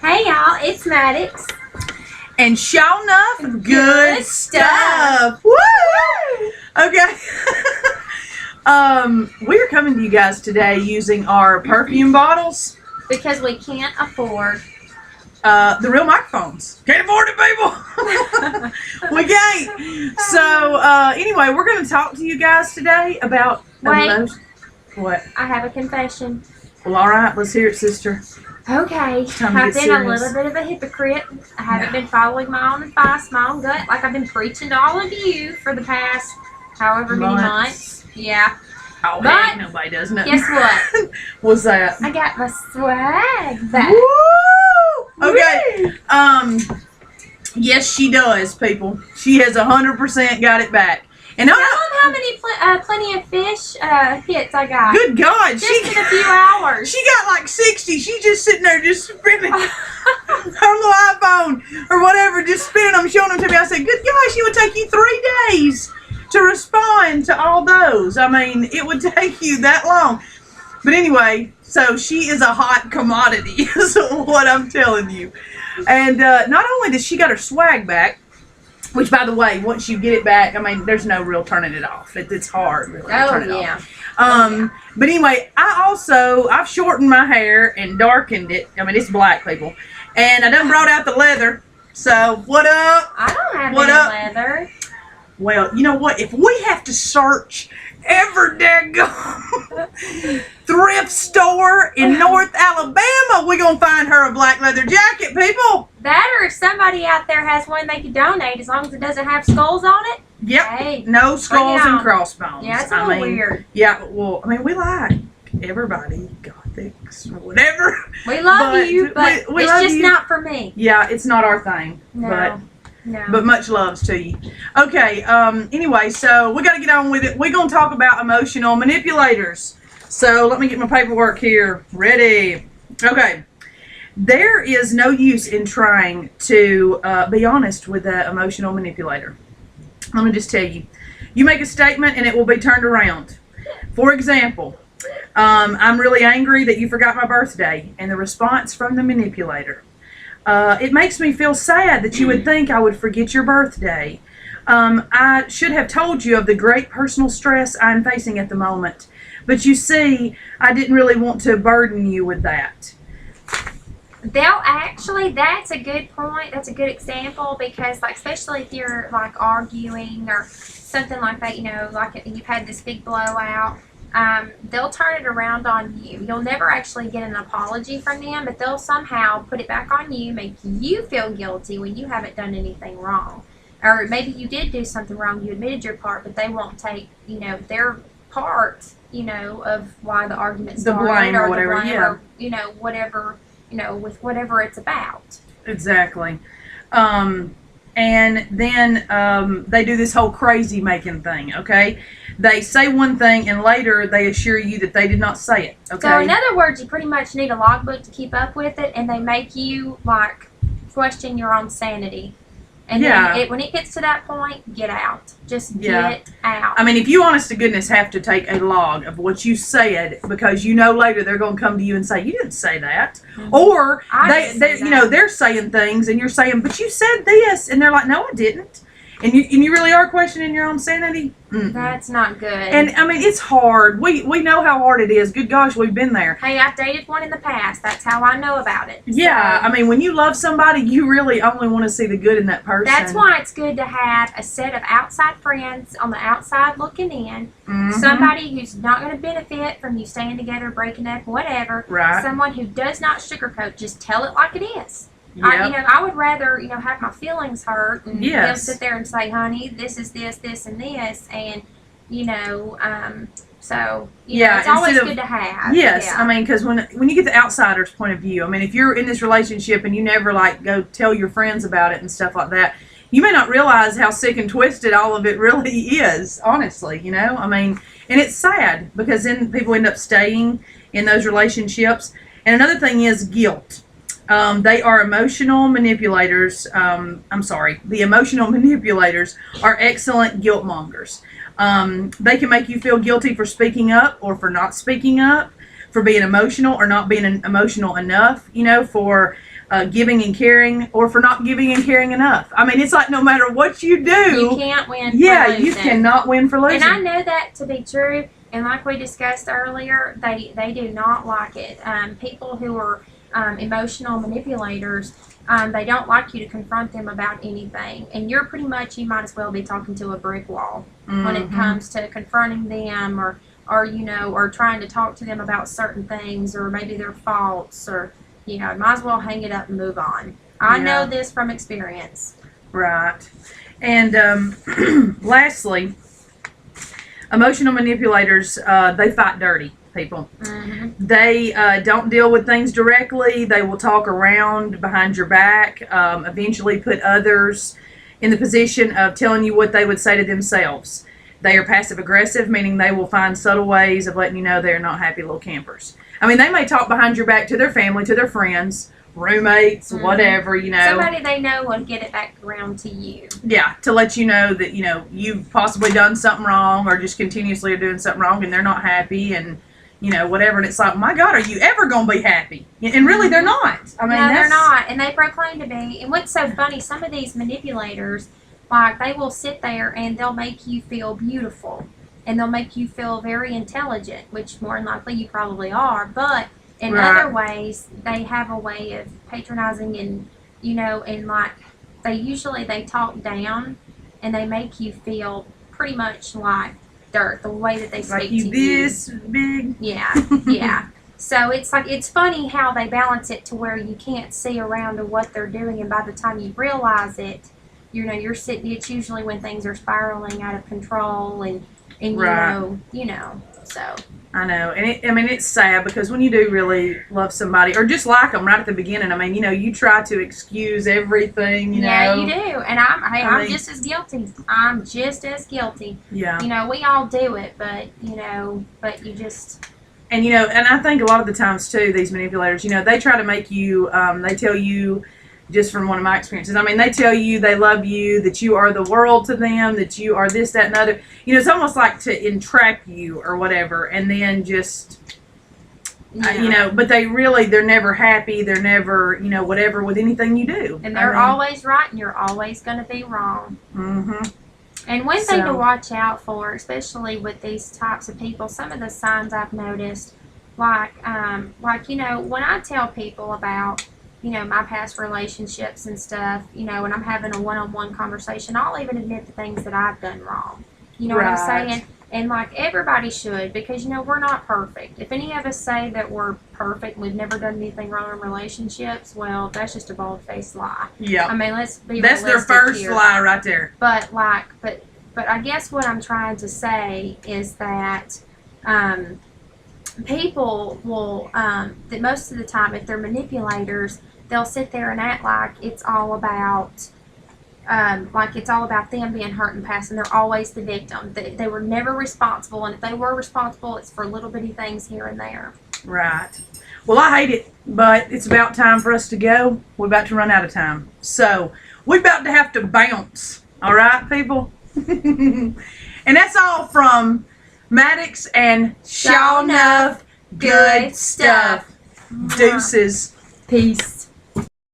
Hey y'all, it's Maddox. And show enough good stuff. Woo! Okay. We're coming to you guys today using our perfume bottles. Because we can't afford The real microphones. Can't afford it, people. We can't. So, anyway, we're going to talk to you guys today about Wait. What? I have a confession. Well, all right. Let's hear it, sister. Okay, Time to I've get been a serious. little bit of a hypocrite. I haven't been following my own advice, my own gut, like I've been preaching to all of you for the past however many months. Yeah. Oh, But heck, nobody does nothing. Guess what? What's that? I got my swag back. Woo! Okay. Yes, she does, people. She has 100% got it back. And Tell them how many plenty of fish hits I got. Good God, Just in a few hours. She got like 60. She's just sitting there just spinning her little iPhone or whatever, just spinning them, showing them to me. I said, good gosh, it would take you 3 days to respond to all those. I mean, it would take you that long. But anyway, so she is a hot commodity is what I'm telling you. And not only does she got her swag back, which, by the way, once you get it back, I mean, there's no real turning it off. It's hard, really, to turn it off. But anyway, I've shortened my hair and darkened it. I mean, it's black, people. And I done brought out the leather. So, what up? I don't have What any up? leather. Well, you know what? If we have to search every daggone thrift store in North Alabama, we're going to find her a black leather jacket, people. That or if somebody out there has one they could donate, as long as it doesn't have skulls on it. Yep. Hey, No skulls and on. crossbones. Yeah, it's a little weird. Yeah, well, I mean, we like everybody, gothics, or whatever. We love But you, but we it's love just you. not for me. Yeah, it's not our thing. No. But much loves to you. Okay, anyway, so we got to get on with it. We're going to talk about emotional manipulators. So let me get my paperwork here. Ready. Okay. There is no use in trying to be honest with an emotional manipulator. Let me just tell you. You make a statement and it will be turned around. For example, I'm really angry that you forgot my birthday. And the response from the manipulator. It makes me feel sad that you would think I would forget your birthday. I should have told you of the great personal stress I'm facing at the moment. But you see, I didn't really want to burden you with that. They'll actually, that's a good point. That's a good example because, like, especially if you're, like, arguing or something like that, you know, like you've had this big blowout. They'll turn it around on you. You'll never actually get an apology from them, but they'll somehow put it back on you, make you feel guilty when you haven't done anything wrong. Or maybe you did do something wrong, you admitted your part, but they won't take, you know, their part, you know, of why the argument started. The blame or whatever, the blame yeah. or, you know, whatever, you know, with whatever it's about. Exactly. And then they do this whole crazy making thing, okay? They say one thing and later they assure you that they did not say it, okay? So in other words, you pretty much need a logbook to keep up with it, and they make you, like, question your own sanity. And then when it gets to that point, get out. Just get out. I mean, if you honest to goodness have to take a log of what you said because you know later they're going to come to you and say, you didn't say that. Mm-hmm. Or they you know, they're saying things and you're saying, but you said this. And they're like, no, I didn't. And you really are questioning your own sanity? Mm-mm. That's not good. And, I mean, it's hard. We know how hard it is. Good gosh, we've been there. Hey, I've dated one in the past. That's how I know about it. Yeah, So, I mean, when you love somebody, you really only want to see the good in that person. that's why it's good to have a set of outside friends on the outside looking in. Mm-hmm. Somebody who's not going to benefit from you staying together, breaking up, whatever. Right. Someone who does not sugarcoat. Just tell it like it is. Yep. I would rather, have my feelings hurt and them Yes. sit there and say, honey, this is this, this, and this, and, so, it's always good to have. Yes, Yeah. I mean, because when you get the outsider's point of view, I mean, if you're in this relationship and you never, like, go tell your friends about it and stuff like that, you may not realize how sick and twisted all of it really is, honestly, I mean, and it's sad because then people end up staying in those relationships. And another thing is guilt. They are emotional manipulators. The emotional manipulators are excellent guilt mongers. They can make you feel guilty for speaking up or for not speaking up, for being emotional or not being emotional enough, for giving and caring, or for not giving and caring enough. I mean, it's like no matter what you do, you can't win. Yeah, for losing. you cannot win for losing. And I know that to be true. And like we discussed earlier, they do not like it. People who are emotional manipulators, they don't like you to confront them about anything. And you're pretty much, you might as well be talking to a brick wall when it comes to confronting them or or trying to talk to them about certain things or maybe their faults or, might as well hang it up and move on. I know this from experience. Right. And lastly, emotional manipulators, they fight dirty, people. Mm-hmm. They don't deal with things directly. They will talk around behind your back, eventually put others in the position of telling you what they would say to themselves. They are passive aggressive, meaning they will find subtle ways of letting you know they're not happy little campers. I mean, they may talk behind your back to their family, to their friends, roommates, whatever, Somebody they know will get it back around to you. Yeah, to let you know that, you've possibly done something wrong or just continuously are doing something wrong and they're not happy and, whatever. And it's like, my God, are you ever going to be happy? And really, they're not. I mean, no, they're not. And they proclaim to be. And what's so funny, some of these manipulators, like, they will sit there and they'll make you feel beautiful. And they'll make you feel very intelligent, which more than likely you probably are. But in other ways, they have a way of patronizing and, and like, they talk down and they make you feel pretty much like dirt, the way that they speak like you to you. This big. Yeah, yeah. So it's like, it's funny how they balance it to where you can't see around to what they're doing, and by the time you realize it, you're sitting, it's usually when things are spiraling out of control and so. I know, and it's sad because when you do really love somebody or just like them right at the beginning, I mean, you try to excuse everything, Yeah, you do, and I'm just as guilty. I'm just as guilty. Yeah. We all do it, but you just. And and I think a lot of the times too, these manipulators, they try to make you, they tell you. Just from one of my experiences. I mean, they tell you they love you, that you are the world to them, that you are this, that, and the other. It's almost like to entrap you or whatever, and then just, but they're never happy. They're never, whatever with anything you do. And they're always right, and you're always going to be wrong. Mm-hmm. And one thing to watch out for, especially with these types of people, some of the signs I've noticed, like when I tell people about, my past relationships and stuff, when I'm having a one-on-one conversation, I'll even admit the things that I've done wrong. You know what I'm saying? And like everybody should, because we're not perfect. If any of us say that we're perfect and we've never done anything wrong in relationships, well, that's just a bold-faced lie. Yeah. I mean, let's be That's their first here. lie right there. But I guess what I'm trying to say is that people will that most of the time, if they're manipulators, they'll sit there and act like it's all about them being hurt in the past, and they're always the victim. They were never responsible, and if they were responsible, it's for little bitty things here and there. Right. Well, I hate it, but it's about time for us to go. We're about to run out of time. So, we're about to have to bounce. All right, people? And that's all from Maddox and Shaw Nuff. Good stuff. Deuces. Peace.